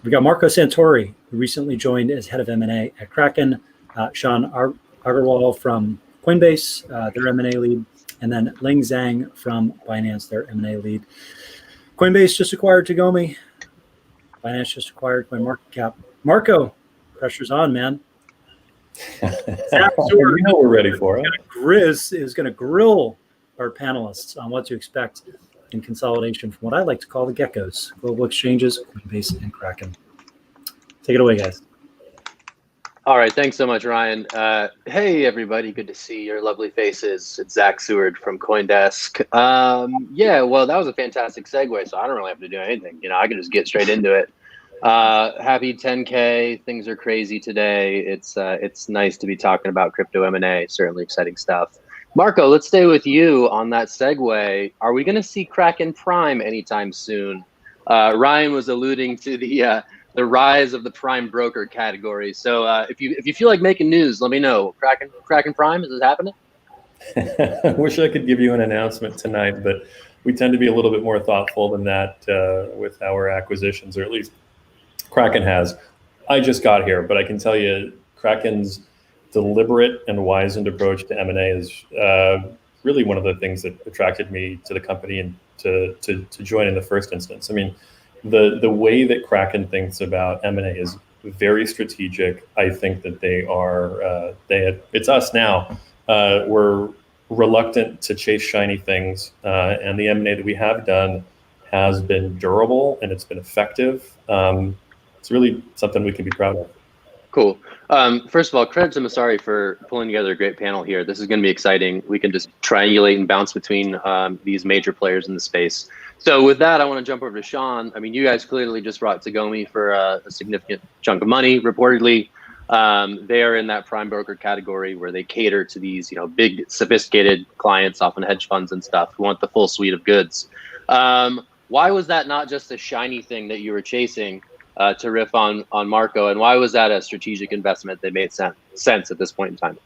We've got Marco Santori, who recently joined as head of M&A at Kraken, Sean Agarwal from Coinbase, their M&A lead, and then Ling Zhang from Binance, their M&A lead. Coinbase just acquired Tagomi. Binance just acquired CoinMarketCap. Marco, pressure's on, man. Zach Stewart, we're ready for it. Is going to grill our panelists on what to expect in consolidation from what I like to call the geckos, global exchanges, Coinbase, and Kraken. Take it away, guys. All right, thanks so much, Ryan. Hey, everybody, good to see your lovely faces. It's Zach Seward from CoinDesk. Yeah, well, that was a fantastic segue, so I don't really have to do anything. I can just get straight into it. Happy 10K. Things are crazy today. It's nice to be talking about crypto M&A. Certainly exciting stuff. Marco, let's stay with you on that segue. Are we going to see Kraken Prime anytime soon? Ryan was alluding to the rise of the prime broker category. So if you feel like making news, let me know. Kraken Prime, is this happening? I wish I could give you an announcement tonight, but we tend to be a little bit more thoughtful than that with our acquisitions, or at least Kraken has. I just got here, but I can tell you Kraken's deliberate and wizened approach to M&A is really one of the things that attracted me to the company and to join in the first instance. I mean, the way that Kraken thinks about M&A is very strategic. I think that it's us now. We're reluctant to chase shiny things, and the M&A that we have done has been durable and it's been effective. It's really something we can be proud of. Cool. First of all, credit to Masari for pulling together a great panel here. This is going to be exciting. We can just triangulate and bounce between these major players in the space. So with that, I want to jump over to Sean. I mean, you guys clearly just brought Tagomi for a significant chunk of money, reportedly. They are in that prime broker category where they cater to these, big, sophisticated clients, often hedge funds and stuff, who want the full suite of goods. Why was that not just a shiny thing that you were chasing? To riff on Marco, and why was that a strategic investment that made sense at this point in time?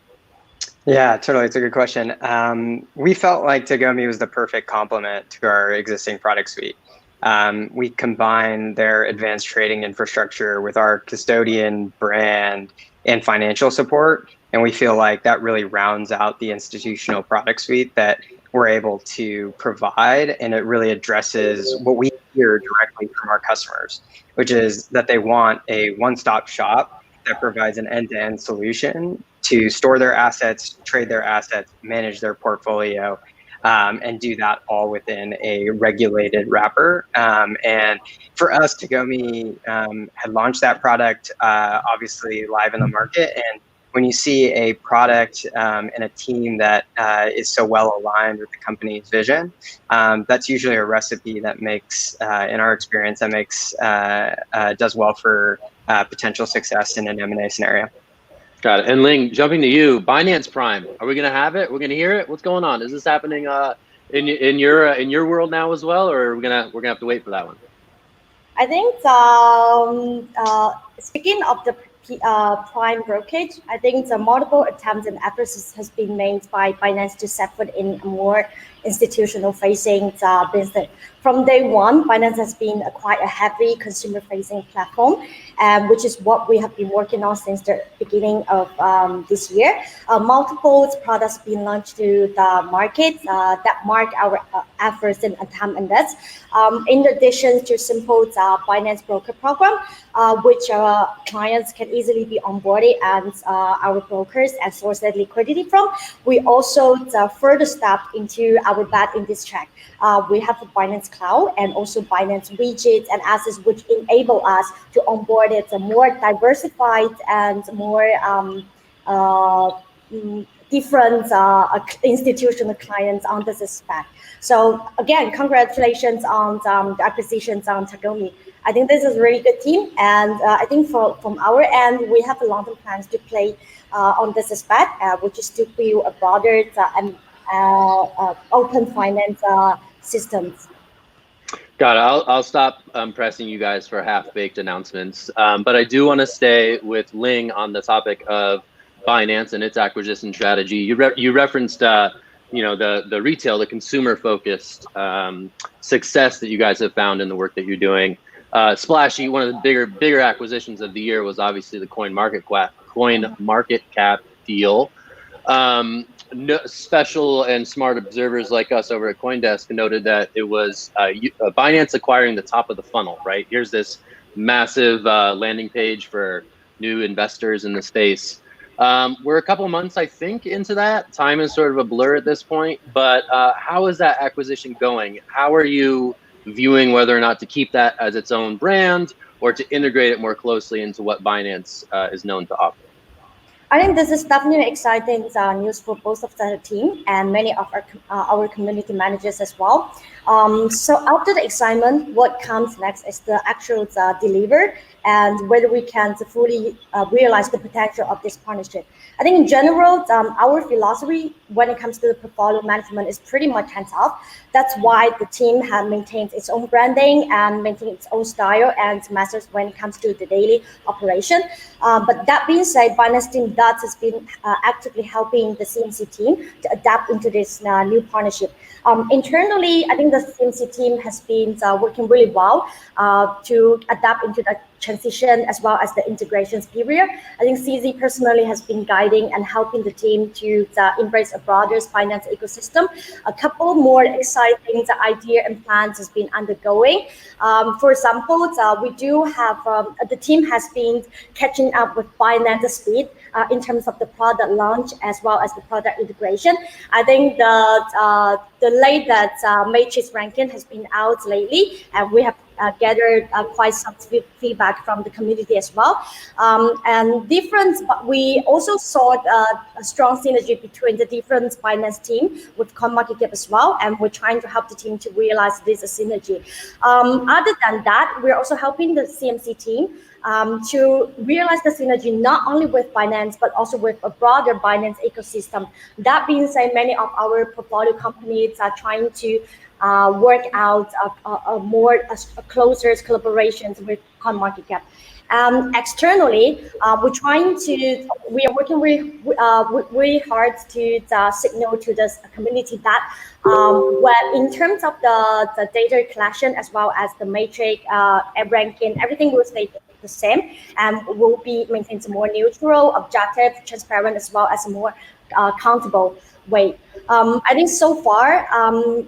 Yeah, totally. It's a good question. We felt like Tagomi was the perfect complement to our existing product suite. We combine their advanced trading infrastructure with our custodian brand and financial support, and we feel like that really rounds out the institutional product suite that we're able to provide, and it really addresses what we hear directly from our customers, which is that they want a one-stop shop that provides an end-to-end solution to store their assets, trade their assets, manage their portfolio, and do that all within a regulated wrapper. And for us, Tagomi had launched that product, obviously live in the market. And when you see a product and a team that is so well aligned with the company's vision, that's usually a recipe that makes, in our experience, does well for potential success in an M&A scenario. Got it. And Ling, jumping to you, Binance Prime. Are we going to have it? We're going to hear it? What's going on? Is this happening in your world now as well, or are we're gonna have to wait for that one? I think speaking of the prime brokerage, I think the multiple attempts and efforts has been made by Binance to set foot in a more institutional facing business. From day one, Binance has been quite a heavy consumer facing platform, which is what we have been working on since the beginning of this year. Multiple products being launched to the market that mark our efforts and attempt in this. In addition to simple Binance broker program, which our clients can easily be onboarded and our brokers and source their liquidity from, we also further step into our bet in this track. We have the Binance Cloud and also Binance widgets and assets which enable us to onboard it a more diversified and more different institutional clients on this aspect. So again, congratulations on the acquisitions on Tagomi. I think this is a really good team, and I think from our end, we have a long-term plans to play on this aspect, which is to build a broader and open finance systems. Got it. I'll stop pressing you guys for half-baked announcements, but I do want to stay with Ling on the topic of Binance and its acquisition strategy. You referenced the retail, the consumer-focused success that you guys have found in the work that you're doing. splashy. One of the bigger acquisitions of the year was obviously the CoinMarketCap deal. Special and smart observers like us over at CoinDesk noted that it was Binance acquiring the top of the funnel, right? Here's this massive landing page for new investors in the space. We're a couple months, I think, into that. Time is sort of a blur at this point, but how is that acquisition going? How are you viewing whether or not to keep that as its own brand or to integrate it more closely into what Binance is known to offer? I think this is definitely exciting news for both of the team and many of our community managers as well. So after the excitement, what comes next is the actual deliver and whether we can fully realize the potential of this partnership. I think in general, our philosophy when it comes to the portfolio management is pretty much hands off. That's why the team has maintained its own branding and maintained its own style and methods when it comes to the daily operation. But that being said, Binance team has been actively helping the CMC team to adapt into this new partnership. Internally, I think the CMC team has been working really well to adapt into the transition as well as the integrations period. I think CZ personally has been guiding and helping the team to embrace a broader finance ecosystem. A couple more exciting idea and plans has been undergoing. For example, we do have the team has been catching up with Binance speed in terms of the product launch as well as the product integration. I think the latest matrix ranking has been out lately, and we have gathered quite some feedback from the community as well. And different, but we also saw a strong synergy between the different Binance team with CoinMarketCap as well, and we're trying to help the team to realize this synergy. Other than that, we're also helping the CMC team to realize the synergy not only with Binance but also with a broader Binance ecosystem. That being said, many of our portfolio companies are trying to work out a closer collaborations with CoinMarketCap. Externally, we are working really hard to signal to the community that in terms of the data collection as well as the matrix ranking, everything will stay the same and will be maintained more neutral, objective, transparent, as well as a more accountable way. I think so far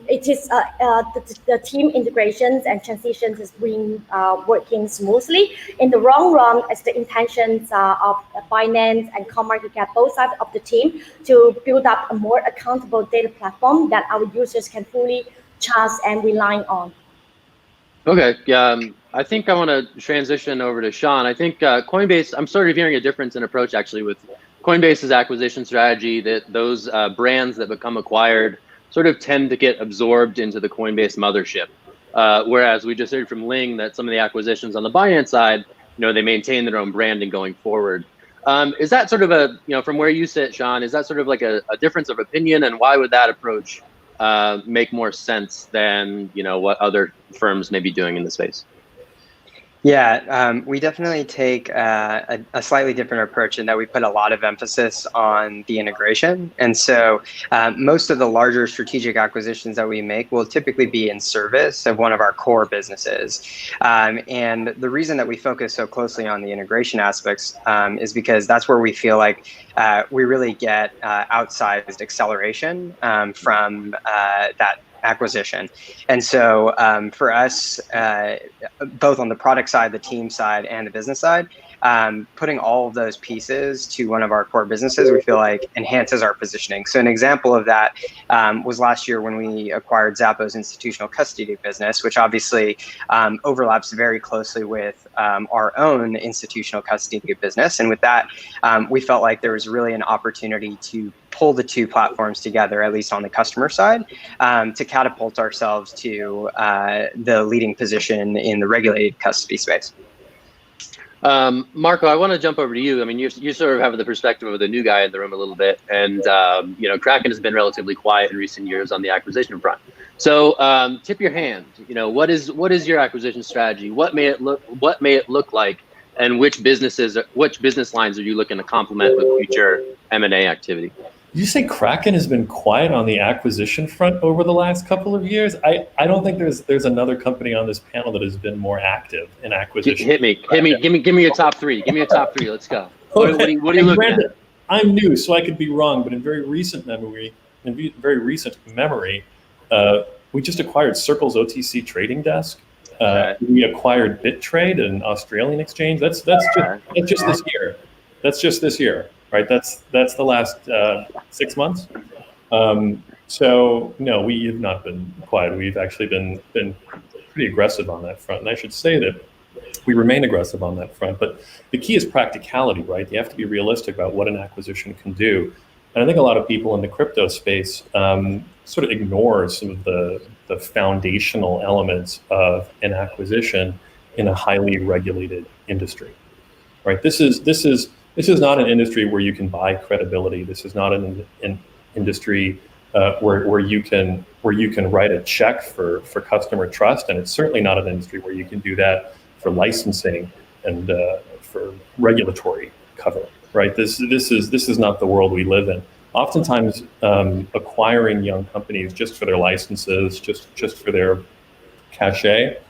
it is the team integrations and transitions has been working smoothly. In the long run, it's the intentions of Binance and CoinMarketCap, both sides of the team, to build up a more accountable data platform that our users can fully trust and rely on. Okay, I think I want to transition over to Sean. I think Coinbase, I'm sort of hearing a difference in approach actually with Coinbase's acquisition strategy, that those brands that become acquired sort of tend to get absorbed into the Coinbase mothership. Whereas we just heard from Ling that some of the acquisitions on the Binance side, they maintain their own branding going forward. Is that sort of from where you sit, Sean, is that sort of like a difference of opinion, and why would that approach make more sense than, what other firms may be doing in the space? Yeah, we definitely take a slightly different approach in that we put a lot of emphasis on the integration. And so most of the larger strategic acquisitions that we make will typically be in service of one of our core businesses. And the reason that we focus so closely on the integration aspects is because that's where we feel like we really get outsized acceleration from that acquisition. And so for us, both on the product side, the team side, and the business side, putting all of those pieces to one of our core businesses, we feel like enhances our positioning. So an example of that was last year when we acquired Zappo's institutional custody business, which obviously overlaps very closely with our own institutional custody business. And with that, we felt like there was really an opportunity to pull the two platforms together, at least on the customer side, to catapult ourselves to the leading position in the regulated custody space. Marco, I want to jump over to you. I mean, you sort of have the perspective of the new guy in the room a little bit, and Kraken has been relatively quiet in recent years on the acquisition front. So, tip your hand. What is your acquisition strategy? What may it look like, and which business lines are you looking to complement with future M&A activity? you say Kraken has been quiet on the acquisition front over the last couple of years? I don't think there's another company on this panel that has been more active in acquisition. Hit me. Give me your top three. Give me your top three. Let's go. What are you looking at? I'm new, so I could be wrong, but in very recent memory, we just acquired Circle's OTC trading desk. We acquired BitTrade, an Australian exchange. That's just this year. That's just this year, right? That's the last 6 months. So no, we have not been quiet. We've actually been pretty aggressive on that front, and I should say that we remain aggressive on that front. But the key is practicality, right? You have to be realistic about what an acquisition can do. And I think a lot of people in the crypto space sort of ignore some of the foundational elements of an acquisition in a highly regulated industry, right? This is not an industry where you can buy credibility. This is not an industry where you can write a check for customer trust, and it's certainly not an industry where you can do that for licensing and for regulatory cover, right? This is not the world we live in. Oftentimes, acquiring young companies just for their licenses, just for their cachet,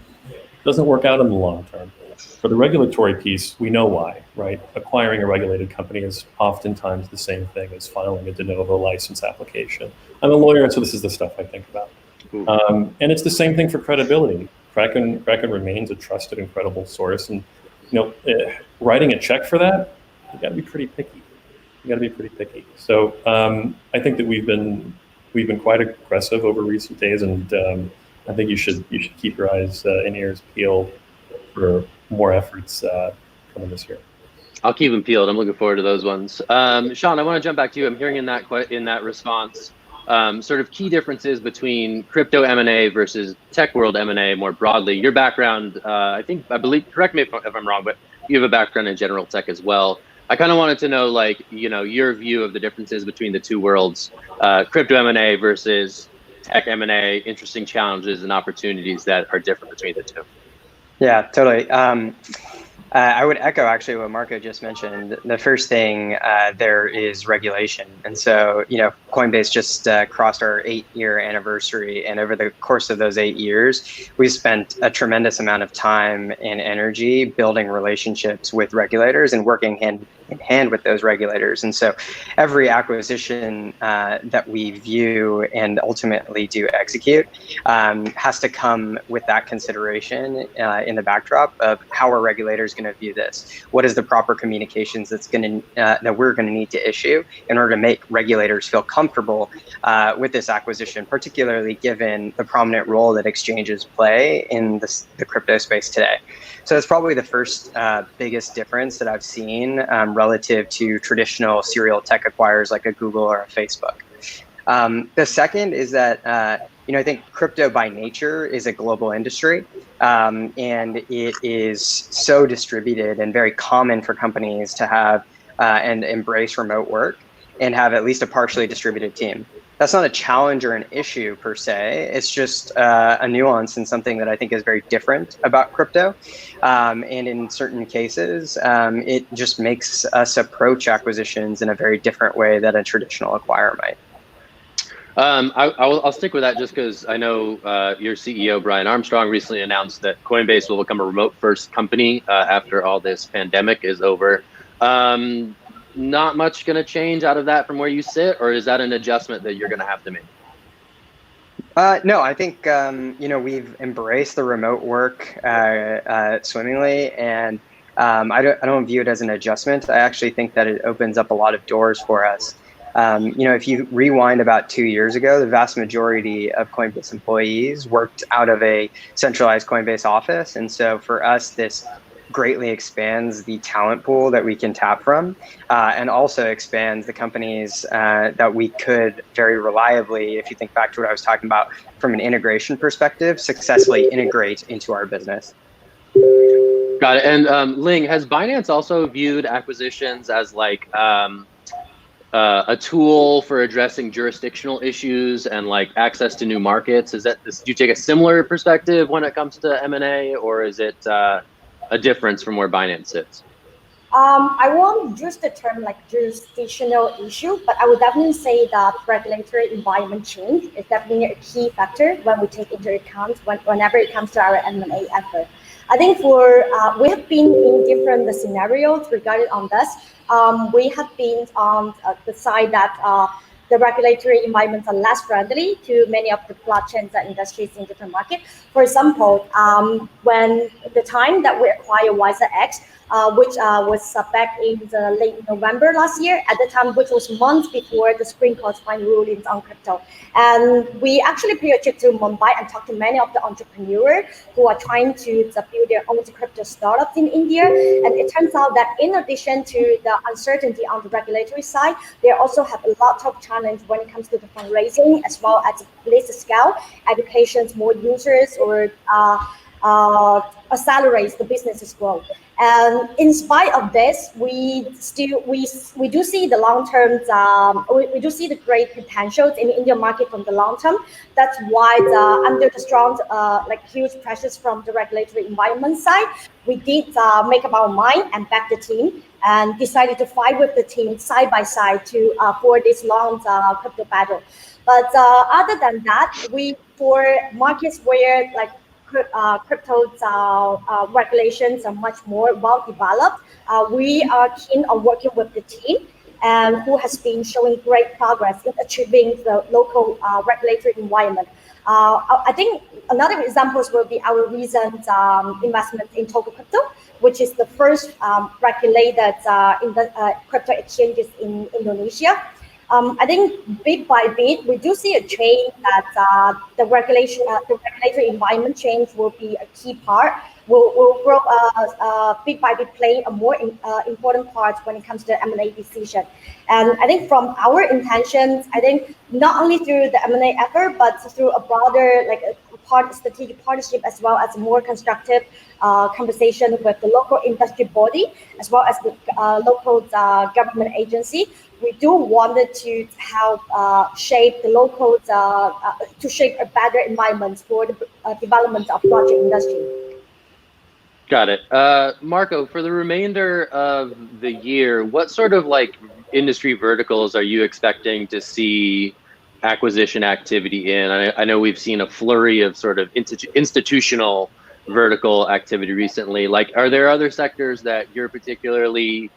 doesn't work out in the long term. For the regulatory piece, we know why, right? Acquiring a regulated company is oftentimes the same thing as filing a de novo license application. I'm a lawyer, so this is the stuff I think about. And it's the same thing for credibility. Kraken remains a trusted and credible source, and writing a check for that, you got to be pretty picky. So I think that we've been quite aggressive over recent days, and I think you should keep your eyes and ears peeled for more efforts coming this year. I'll keep them peeled. I'm looking forward to those ones. Sean, I want to jump back to you. I'm hearing in that response sort of key differences between crypto M&A versus tech world M&A more broadly. Your background, I believe, correct me if I'm wrong, but you have a background in general tech as well. I kind of wanted to know, your view of the differences between the two worlds, crypto M&A versus tech M&A, interesting challenges and opportunities that are different between the two. Yeah, totally. I would echo actually what Marco just mentioned. The first thing there is regulation. And so, Coinbase just crossed our 8-year anniversary. And over the course of those 8 years, we spent a tremendous amount of time and energy building relationships with regulators and working hand in hand with those regulators. And so every acquisition that we view and ultimately do execute has to come with that consideration in the backdrop of how are regulators going to view this? What is the proper communications that we're going to need to issue in order to make regulators feel comfortable with this acquisition, particularly given the prominent role that exchanges play in the crypto space today. So that's probably the first biggest difference that I've seen relative to traditional serial tech acquirers like a Google or a Facebook. The second is that I think crypto by nature is a global industry, and it is so distributed and very common for companies to have and embrace remote work and have at least a partially distributed team. That's not a challenge or an issue per se. It's just a nuance and something that I think is very different about crypto. And in certain cases, it just makes us approach acquisitions in a very different way than a traditional acquirer might. I'll stick with that just because I know your CEO, Brian Armstrong, recently announced that Coinbase will become a remote-first company after all this pandemic is over. Not much going to change out of that from where you sit, or is that an adjustment that you're going to have to make? No, I think, we've embraced the remote work swimmingly, and I don't view it as an adjustment. I actually think that it opens up a lot of doors for us. If you rewind about 2 years ago, the vast majority of Coinbase employees worked out of a centralized Coinbase office. And so for us, this greatly expands the talent pool that we can tap from, and also expands the companies that we could very reliably, if you think back to what I was talking about from an integration perspective, successfully integrate into our business. Got it. And Ling, has Binance also viewed acquisitions as like a tool for addressing jurisdictional issues and like access to new markets? Do you take a similar perspective when it comes to M&A, or is it a difference from where Binance sits? I won't use the term like jurisdictional issue, but I would definitely say that regulatory environment change is definitely a key factor when we take into account whenever it comes to our M&A effort. I think we have been in different scenarios regarding on this. We have been on the side that the regulatory environments are less friendly to many of the blockchain industries in different markets. For example, when the time that we acquired WiserX, which was back in the late November last year, at the time, which was months before the Supreme Court's final rulings on crypto. And we actually paid a trip to Mumbai and talked to many of the entrepreneurs who are trying to build their own crypto startups in India. And it turns out that in addition to the uncertainty on the regulatory side, they also have a lot of challenge when it comes to the fundraising, as well as list scale, educations, more users, or accelerates the business's growth. And in spite of this, we do see the long term. We do see the great potentials in the Indian market from the long term. That's why under the strong, huge pressures from the regulatory environment side, we did make up our mind and back the team and decided to fight with the team side by side to for this long crypto battle. But other than that, for markets where crypto regulations are much more well developed, we are keen on working with the team and who has been showing great progress in achieving the local regulatory environment. I think another examples will be our recent investment in Togo Crypto, which is the first regulated in the crypto exchanges in Indonesia. I think bit by bit, we do see a change that the regulatory environment change will be a key part. Will grow bit by bit, play a more important part when it comes to the M&A decision. And I think from our intentions, I think not only through the M&A effort, but through a broader strategic partnership, as well as a more constructive conversation with the local industry body, as well as the local government agency. We do wanted to help shape the local, to shape a better environment for the development of blockchain industry. Got it. Marco, for the remainder of the year, what sort of industry verticals are you expecting to see acquisition activity in? I know we've seen a flurry of sort of institutional vertical activity recently. Are there other sectors that you're particularly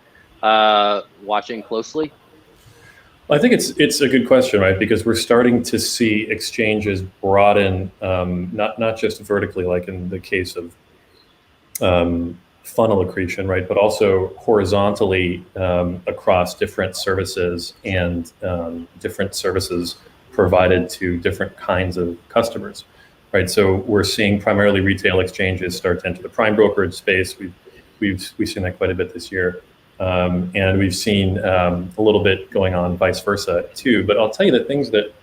watching closely? I think it's a good question, right? Because we're starting to see exchanges broaden, not just vertically, like in the case of funnel accretion, right? But also horizontally across different services and different services provided to different kinds of customers, right? So we're seeing primarily retail exchanges start to enter the prime brokerage space. We've seen that quite a bit this year. And we've seen a little bit going on vice versa too. But I'll tell you the things that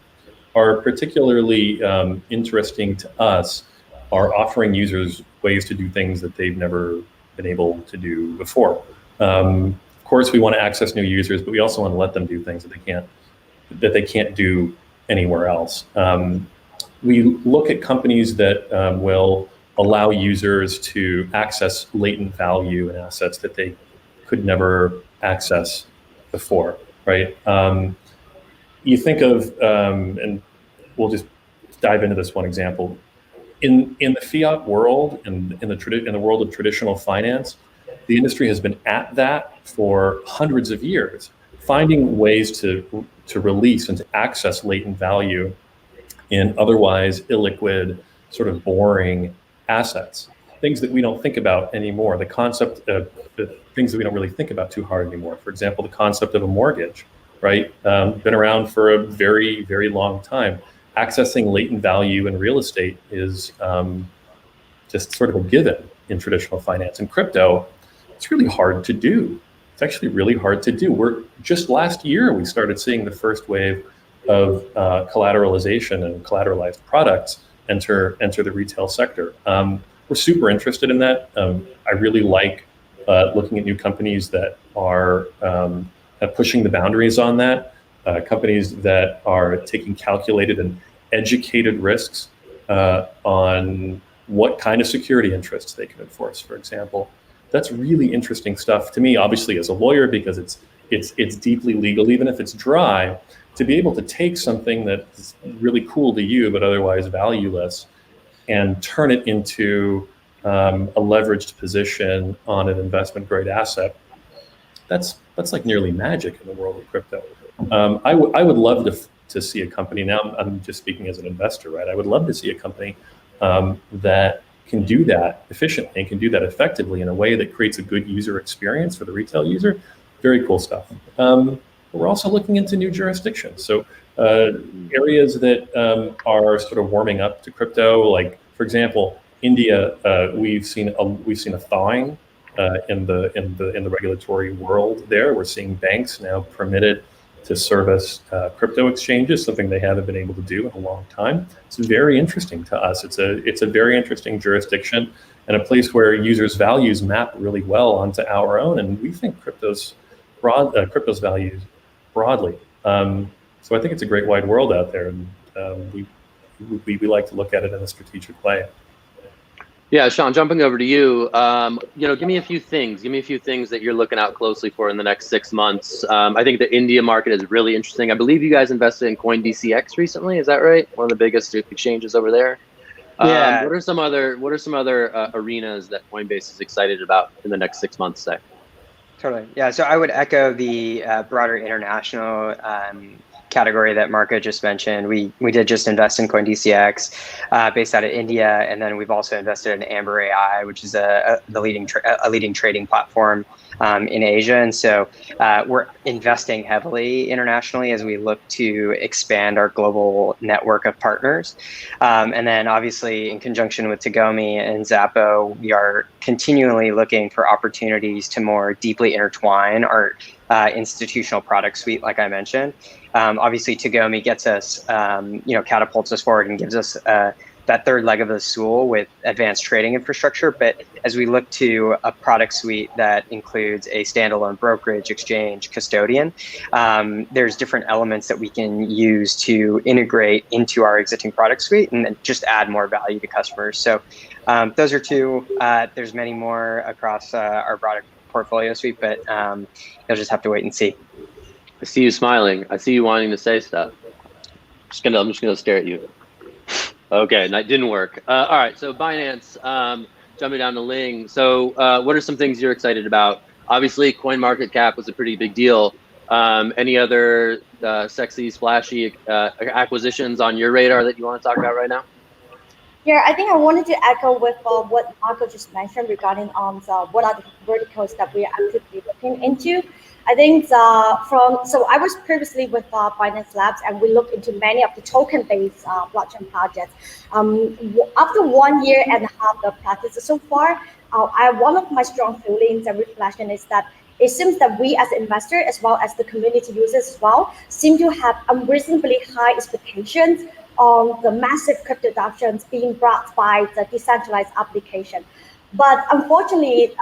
are particularly interesting to us are offering users ways to do things that they've never been able to do before. Of course, we want to access new users, but we also want to let them do things that they can't do anywhere else. We look at companies that will allow users to access latent value in assets that they could never access before, right? You think of, and we'll just dive into this one example. In the fiat world and in the world of traditional finance, the industry has been at that for hundreds of years, finding ways to release and to access latent value in otherwise illiquid, sort of boring assets, things that we don't think about anymore. The concept of the things that we don't really think about too hard anymore. For example, the concept of a mortgage, right? Been around for a very, very long time. Accessing latent value in real estate is just sort of a given in traditional finance. In crypto, it's really hard to do. It's actually really hard to do. Just last year, we started seeing the first wave of collateralization and collateralized products enter the retail sector. We're super interested in that. I really like looking at new companies that are pushing the boundaries on that. Companies that are taking calculated and educated risks on what kind of security interests they can enforce, for example. That's really interesting stuff to me, obviously as a lawyer, because it's deeply legal, even if it's dry, to be able to take something that's really cool to you but otherwise valueless and turn it into a leveraged position on an investment grade asset. That's like nearly magic in the world of crypto. I would love to see a company, now I'm just speaking as an investor, right? I would love to see a company that can do that efficiently and can do that effectively in a way that creates a good user experience for the retail user. Very cool stuff. We're also looking into new jurisdictions. So areas that are sort of warming up to crypto, like for example, India, we've seen a thawing in the regulatory world there. We're seeing banks now permitted to service crypto exchanges, something they haven't been able to do in a long time. It's very interesting to us. It's a very interesting jurisdiction and a place where users' values map really well onto our own, and we think crypto's values broadly. So I think it's a great wide world out there, and we like to look at it in a strategic way. Yeah, Sean, jumping over to you, give me a few things. Give me a few things that you're looking out closely for in the next 6 months. I think the India market is really interesting. I believe you guys invested in CoinDCX recently. Is that right? One of the biggest exchanges over there. Yeah. What are some other arenas that Coinbase is excited about in the next 6 months, say? Totally. Yeah. So I would echo the broader international category that Marco just mentioned. We did just invest in CoinDCX based out of India, and then we've also invested in Amber AI, which is a leading trading platform in Asia. And so we're investing heavily internationally as we look to expand our global network of partners. And then obviously in conjunction with Tagomi and Zappo, we are continually looking for opportunities to more deeply intertwine our institutional product suite, like I mentioned. Obviously, Tagomi gets us, catapults us forward and gives us that third leg of the stool with advanced trading infrastructure. But as we look to a product suite that includes a standalone brokerage, exchange, custodian, there's different elements that we can use to integrate into our existing product suite and then just add more value to customers. So those are two. There's many more across our product portfolio suite, but you'll just have to wait and see. I see you smiling. I see you wanting to say stuff. I'm just gonna stare at you. Okay, that didn't work. All right, so Binance, jumping down to Ling. So what are some things you're excited about? Obviously, CoinMarketCap was a pretty big deal. Any other sexy, splashy acquisitions on your radar that you want to talk about right now? Yeah, I think I wanted to echo with what Marco just mentioned regarding what are the verticals that we are actively looking into. I think so I was previously with Binance Labs, and we looked into many of the token-based blockchain projects. After 1 year and a half of practice so far, one of my strong feelings and reflection is that it seems that we as investors, as well as the community users as well, seem to have unreasonably high expectations on the massive crypto adoptions being brought by the decentralized application. But unfortunately,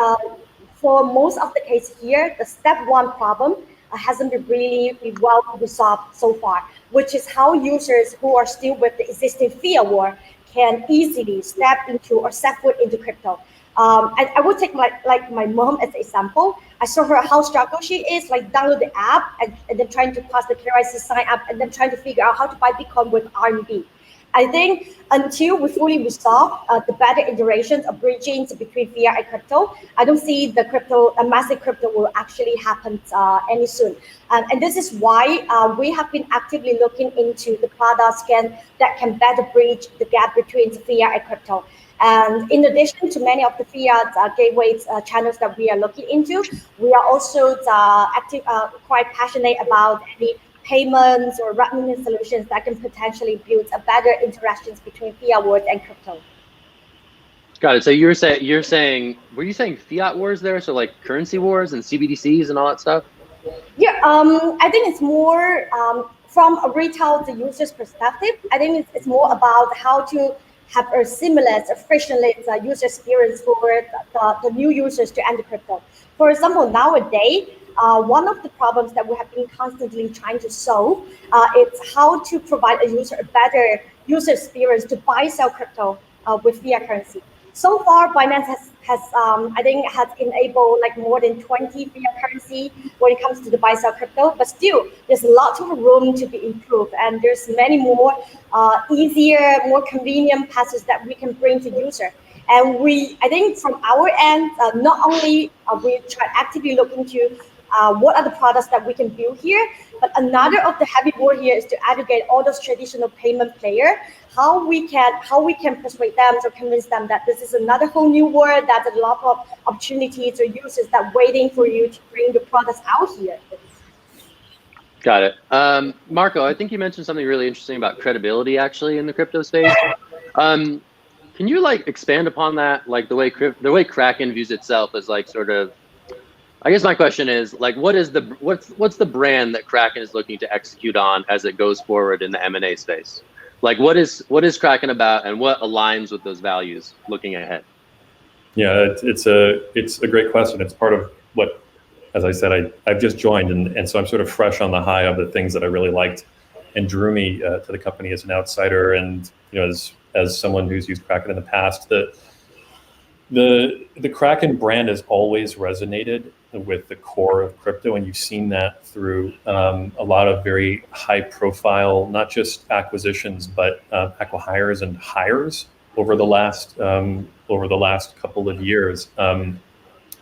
for most of the case here, the step one problem hasn't been really well resolved so far, which is how users who are still with the existing fiat world can easily step into or set foot into crypto. I would take my mom as an example. I saw her how struggle she is, like download the app and then trying to pass the KYC sign up and then trying to figure out how to buy Bitcoin with RMB. I think until we fully resolve the better iterations of bridging between fiat and crypto, I don't see the massive crypto will actually happen any soon. And this is why we have been actively looking into the products that can better bridge the gap between fiat and crypto. And in addition to many of the fiat gateways channels that we are looking into, we are also quite passionate about any payments or remittance solutions that can potentially build a better interactions between fiat world and crypto. Got it. So were you saying fiat wars there? So like currency wars and CBDCs and all that stuff? Yeah, I think it's more from a retail to user's perspective. I think it's more about how to have a seamless, frictionless user experience for the new users to enter crypto. For example, nowadays, one of the problems that we have been constantly trying to solve is how to provide a better user experience to buy, sell crypto with fiat currency. So far, Binance has I think has enabled like more than 20 fiat currency when it comes to the buy sell crypto. But still, there's lots of room to be improved, and there's many more easier, more convenient passes that we can bring to user. And I think from our end, not only we try actively look into what are the products that we can build here, but another of the heavy work here is to aggregate all those traditional payment player, how we can persuade them or convince them that this is another whole new world, that's a lot of opportunities or users that waiting for you to bring the products out here. Got it. Marco, I think you mentioned something really interesting about credibility actually in the crypto space. Can you like expand upon that? Like the way Kraken views itself as like sort of, I guess my question is like, what's the brand that Kraken is looking to execute on as it goes forward in the M&A space? Like what is Kraken about, and what aligns with those values looking ahead? Yeah, it's a great question. It's part of what, as I said, I've just joined, and so I'm sort of fresh on the high of the things that I really liked and drew me to the company as an outsider, and as someone who's used Kraken in the past. The Kraken brand has always resonated with the core of crypto, and you've seen that through a lot of very high profile, not just acquisitions, but acqui-hires and hires over the last couple of years.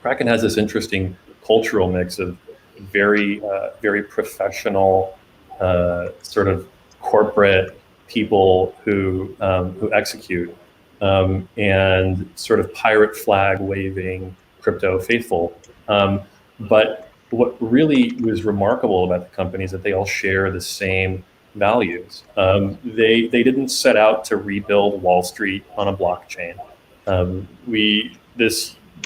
Kraken has this interesting cultural mix of very professional sort of corporate people who execute, and sort of pirate flag waving crypto faithful. But what really was remarkable about the company is that they all share the same values. They didn't set out to rebuild Wall Street on a blockchain.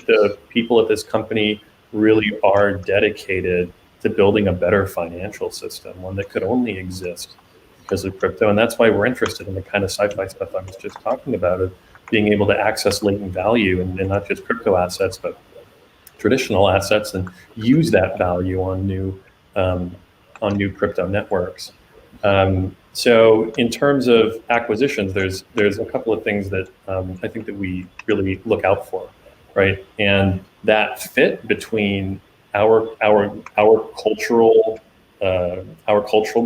The people at this company really are dedicated to building a better financial system, one that could only exist because of crypto. And that's why we're interested in the kind of sci-fi stuff I was just talking about, of being able to access latent value and not just crypto assets, but traditional assets, and use that value on new crypto networks. So in terms of acquisitions, there's a couple of things that I think that we really look out for, right? And that fit between our cultural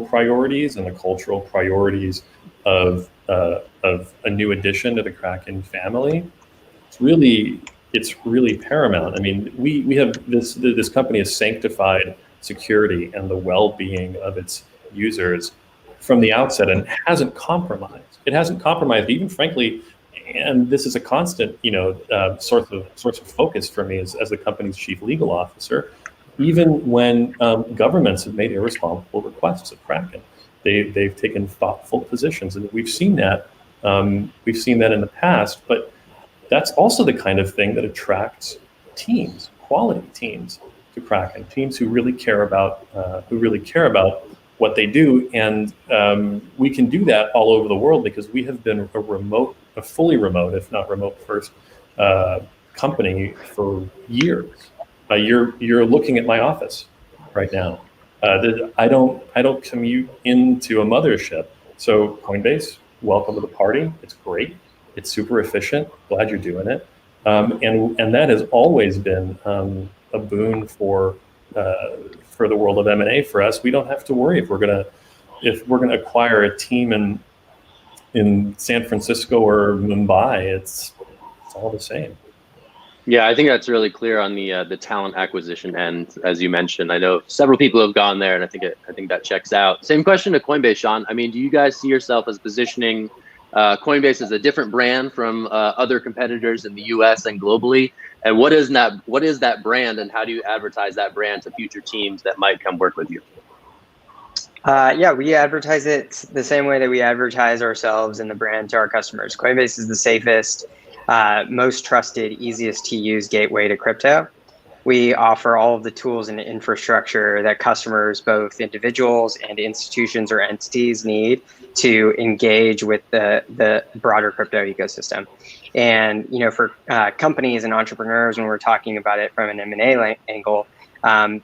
priorities and the cultural priorities of a new addition to the Kraken family. It's really paramount. I mean, we have this company has sanctified security and the well-being of its users from the outset, and hasn't compromised. It hasn't compromised, even frankly. And this is a constant, source of focus for me as the company's chief legal officer. Even when governments have made irresponsible requests of Kraken, they've taken thoughtful positions, and we've seen that. We've seen that in the past, but that's also the kind of thing that attracts teams, quality teams, to Kraken. Teams who really care about what they do, and we can do that all over the world because we have been a fully remote, if not remote first, company for years. You're looking at my office right now. I don't commute into a mothership. So Coinbase, welcome to the party. It's great. It's super efficient. Glad you're doing it. And that has always been a boon for the world of M&A for us. We don't have to worry if we're gonna acquire a team in San Francisco or Mumbai. It's all the same. Yeah, I think that's really clear on the talent acquisition end, as you mentioned. I know several people have gone there, and I think that checks out. Same question to Coinbase, Sean. I mean, do you guys see yourself as positioning Coinbase as a different brand from other competitors in the U.S. and globally? And what is that brand, and how do you advertise that brand to future teams that might come work with you? Yeah, we advertise it the same way that we advertise ourselves and the brand to our customers. Coinbase is the safest, most trusted, easiest to use gateway to crypto. We offer all of the tools and infrastructure that customers, both individuals and institutions or entities, need to engage with the broader crypto ecosystem. And for companies and entrepreneurs, when we're talking about it from an M&A angle,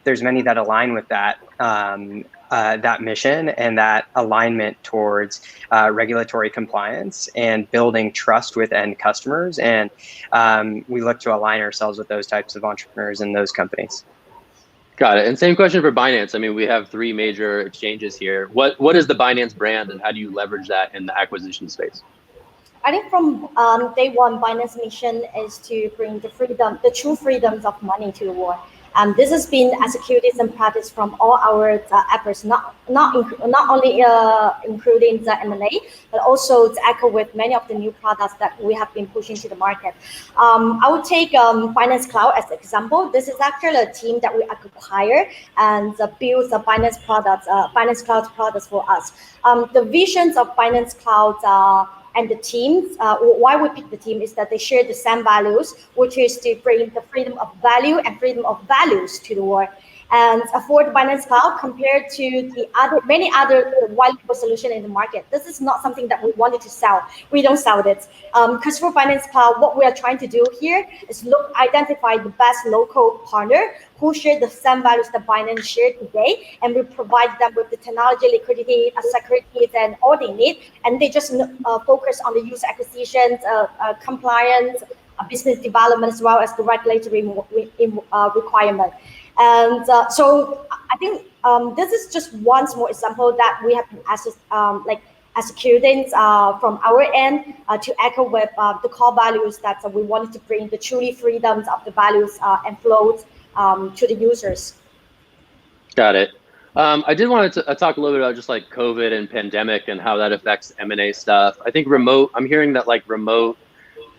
there's many that align with that. that mission and that alignment towards regulatory compliance and building trust with end customers. And we look to align ourselves with those types of entrepreneurs and those companies. Got it. And same question for Binance. I mean, we have 3 major exchanges here. What is the Binance brand, and how do you leverage that in the acquisition space? I think from day one, Binance mission is to bring the true freedoms of money to the world. This has been executed and practiced from all our efforts, not only including the M&A, but also to echo with many of the new products that we have been pushing to the market. I would take Binance Cloud as an example. This is actually a team that we acquire and build the Binance products, Binance Cloud products for us. The visions of Binance Cloud and the teams, why we pick the team is that they share the same values, which is to bring the freedom of value and freedom of values to the world. And for the Binance Cloud, compared to the many other white label solution in the market, this is not something that we wanted to sell. We don't sell it. Because for Binance Cloud, what we are trying to do here is identify the best local partner who share the same values that Binance shared today, and we provide them with the technology, liquidity, securities, and all they need. And they just focus on the user acquisitions, compliance, business development, as well as the regulatory requirement. And so I think this is just one small example that we have been executing from our end to echo with the core values that we wanted to bring the truly freedoms of the values and flows to the users. Got it. I did want to talk a little bit about just like COVID and pandemic and how that affects M&A stuff. I think remote, I'm hearing that like remote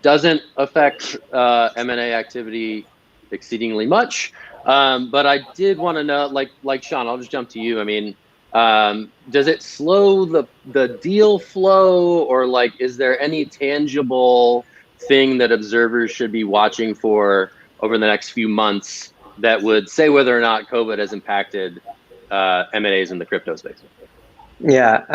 doesn't affect M&A activity exceedingly much. But I did want to know, like Sean, I'll just jump to you. I mean, does it slow the deal flow, or like, is there any tangible thing that observers should be watching for over the next few months that would say whether or not COVID has impacted M&As in the crypto space? Yeah,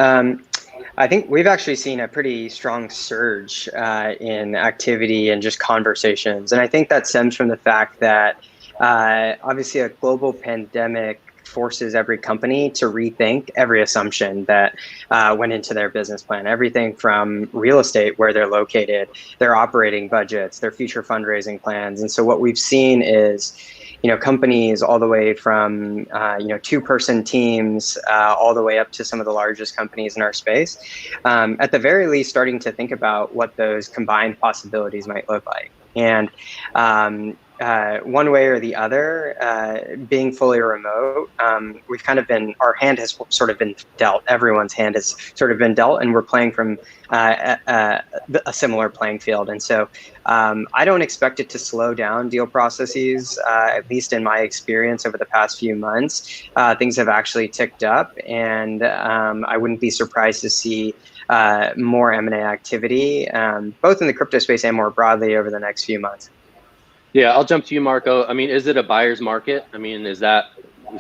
I think we've actually seen a pretty strong surge in activity and just conversations. And I think that stems from the fact that obviously a global pandemic forces every company to rethink every assumption that went into their business plan. Everything from real estate, where they're located, their operating budgets, their future fundraising plans. And so what we've seen is, companies all the way from, 2-person teams all the way up to some of the largest companies in our space, at the very least, starting to think about what those combined possibilities might look like. And one way or the other, being fully remote, we've kind of our hand has sort of been dealt. Everyone's hand has sort of been dealt, and we're playing from a similar playing field. And so I don't expect it to slow down deal processes, at least in my experience over the past few months. Things have actually ticked up, and I wouldn't be surprised to see more M&A activity, both in the crypto space and more broadly over the next few months. Yeah, I'll jump to you, Marco. I mean, is it a buyer's market? I mean, is that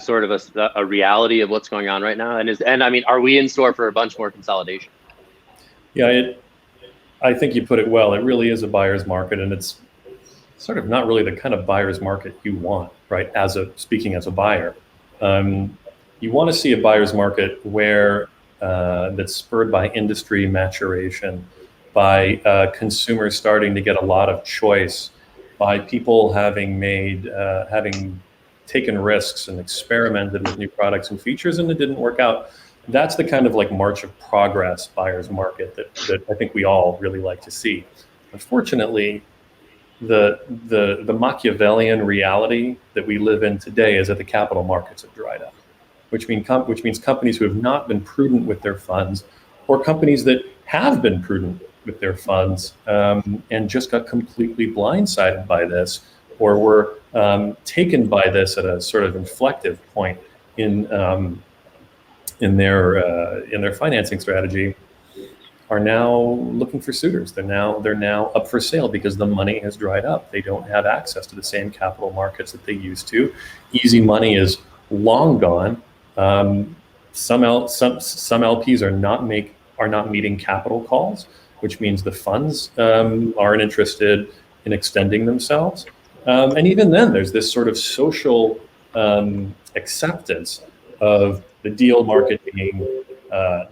sort of a reality of what's going on right now? And I mean, are we in store for a bunch more consolidation? Yeah, I think you put it well. It really is a buyer's market, and it's sort of not really the kind of buyer's market you want, right? Speaking as a buyer, you want to see a buyer's market where that's spurred by industry maturation, by consumers starting to get a lot of choice, by people having taken risks and experimented with new products and features, and it didn't work out. That's the kind of like march of progress buyer's market that I think we all really like to see. Unfortunately, the Machiavellian reality that we live in today is that the capital markets have dried up, which means companies who have not been prudent with their funds, or companies that have been prudent with their funds and just got completely blindsided by this, or were taken by this at a sort of inflective point in their financing strategy, are now looking for suitors. They're now up for sale because the money has dried up. They don't have access to the same capital markets that they used to. Easy money is long gone. Some LPs are not meeting capital calls, which means the funds aren't interested in extending themselves. And even then, there's this sort of social acceptance of the deal market being I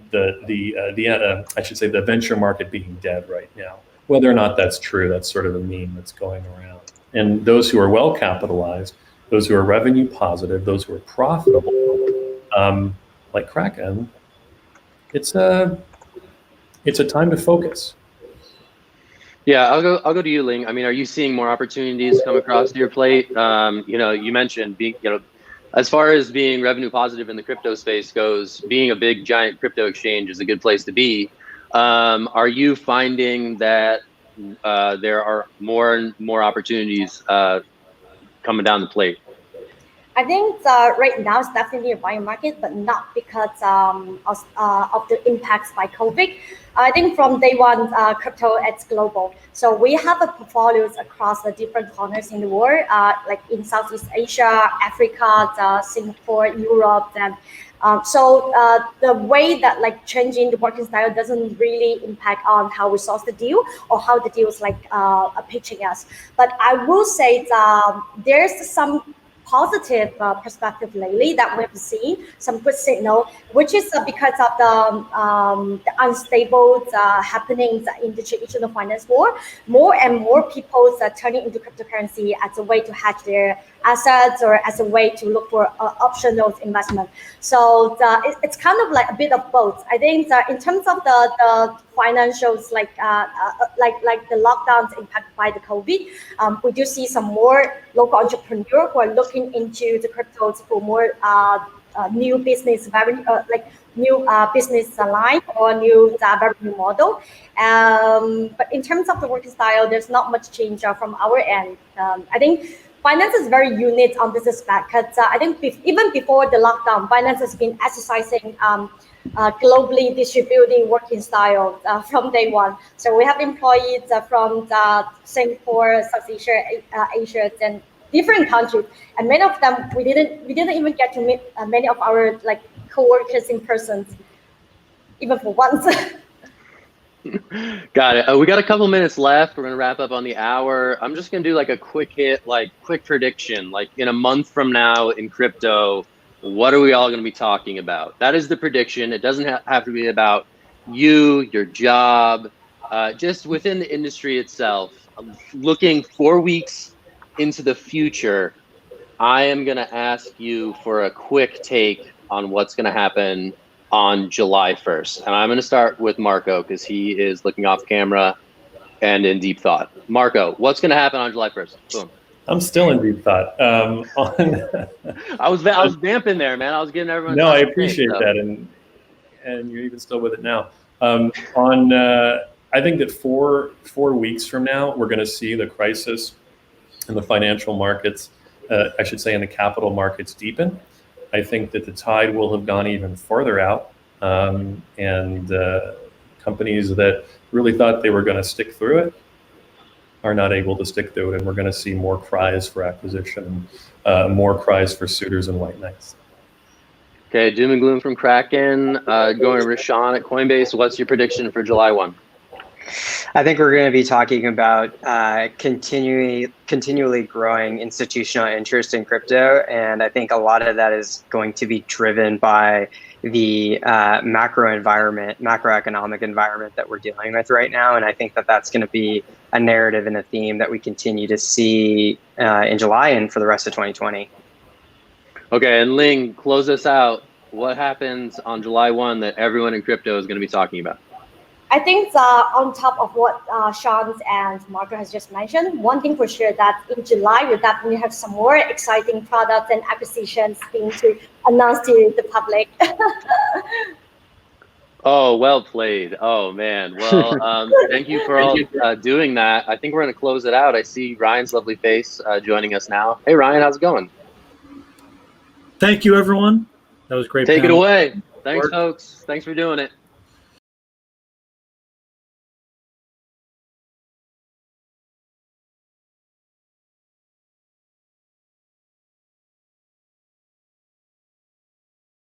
should say the venture market being dead right now. Whether or not that's true, that's sort of a meme that's going around. And those who are well capitalized, those who are revenue positive, those who are profitable, like Kraken, it's a time to focus. Yeah, I'll go to you, Ling. I mean, are you seeing more opportunities come across your plate? You mentioned being, as far as being revenue positive in the crypto space goes, being a big giant crypto exchange is a good place to be. Are you finding that there are more and more opportunities coming down the plate? I think right now it's definitely a buying market, but not because of the impacts by COVID. I think from day one, crypto it's global. So we have a portfolios across the different corners in the world, like in Southeast Asia, Africa, Singapore, Europe, and so the way that like changing the working style doesn't really impact on how we source the deal or how the deals like are pitching us. But I will say that there's some positive perspective lately that we've seen some good signal, which is because of the unstable happenings in the traditional finance world. More and more people are turning into cryptocurrency as a way to hedge their assets or as a way to look for optional investment. So it's kind of like a bit of both. I think in terms of the financials, like the lockdowns impacted by the COVID, we do see some more local entrepreneurs who are looking into the cryptos for more new business revenue, like new business line or new revenue model. But in terms of the working style, there's not much change from our end. I think finance is very unique on this aspect because I think even before the lockdown, finance has been exercising globally distributing working style from day one. So we have employees from Singapore, South Asia, Asia, and different countries, and many of them we didn't even get to meet many of our like co-workers in person, even for once. Got it. We got a couple minutes left. We're gonna wrap up on the hour. I'm just gonna do like a quick hit, like quick prediction. Like in a month from now in crypto, what are we all gonna be talking about? That is the prediction. It doesn't have to be about you, your job, just within the industry itself. Looking 4 weeks into the future, I am gonna ask you for a quick take on what's gonna happen on July 1st. And I'm going to start with Marco because he is looking off camera and in deep thought. Marco, what's going to happen on July 1st? Boom. I'm still in deep thought. I was vamping there, man. I was giving everyone. No, I appreciate that, and you're even still with it now. I think that four weeks from now, we're going to see the crisis in the financial markets, I should say in the capital markets, deepen. I think that the tide will have gone even further out, and companies that really thought they were going to stick through it are not able to stick through it, and we're going to see more cries for acquisition, more cries for suitors and white knights. Okay, doom and gloom from Kraken. Going to Rashawn at Coinbase. What's your prediction for July 1? I think we're going to be talking about continually growing institutional interest in crypto, and I think a lot of that is going to be driven by the macroeconomic environment that we're dealing with right now, and I think that that's going to be a narrative and a theme that we continue to see in July and for the rest of 2020. Okay, and Ling, close us out. What happens on July 1 that everyone in crypto is going to be talking about? I think on top of what Sean and Marco has just mentioned, one thing for sure that in July we'll definitely have some more exciting products and acquisitions being to announce to the public. Oh, well played. Oh man. Well, thank you for all doing that. I think we're going to close it out. I see Ryan's lovely face joining us now. Hey Ryan, how's it going? Thank you, everyone. That was great. Take it away. Thanks, folks. Thanks for doing it.